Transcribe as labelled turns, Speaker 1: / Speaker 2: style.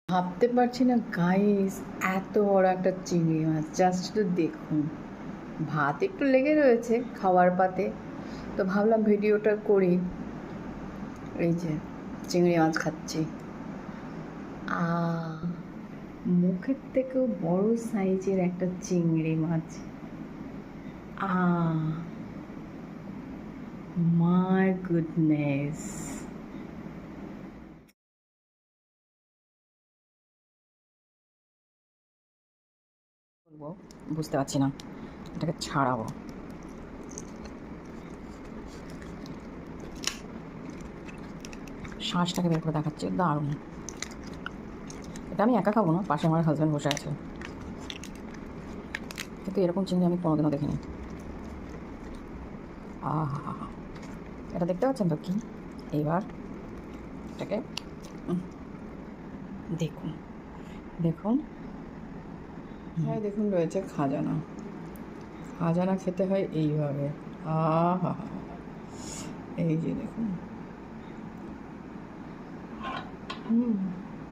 Speaker 1: ভাবতে পারছি না গাইস, এত বড় একটা চিংড়ি মাছ, জাস্ট একটু দেখুন। ভাত একটু লেগে রয়েছে খাওয়ার পাতে, তো ভাবলাম ভিডিওটা করি। এই যে চিংড়ি মাছ খাচ্ছি। আ মুখের থেকেও বড় সাইজের একটা চিংড়ি মাছ। আ মাই গুডনেস। বলবো বুঝতে পারছি না, এটাকে ছাড়াবো। শ্বাসটাকে বের করে দেখাচ্ছে, দারুণ। এটা আমি একা খাবো না, পাশে আমার হাজব্যান্ড বসে আছে, কিন্তু এরকম চিংড়ি আমি কোনোদিনও দেখিনি। আহা, এটা দেখতে পাচ্ছেন তো কি? এইবার এটাকে দেখুন, দেখুন। হ্যাঁ দেখুন, রয়েছে খাজানা। খাজানা খেতে হয় এইভাবে। আহা, এই যে দেখুন।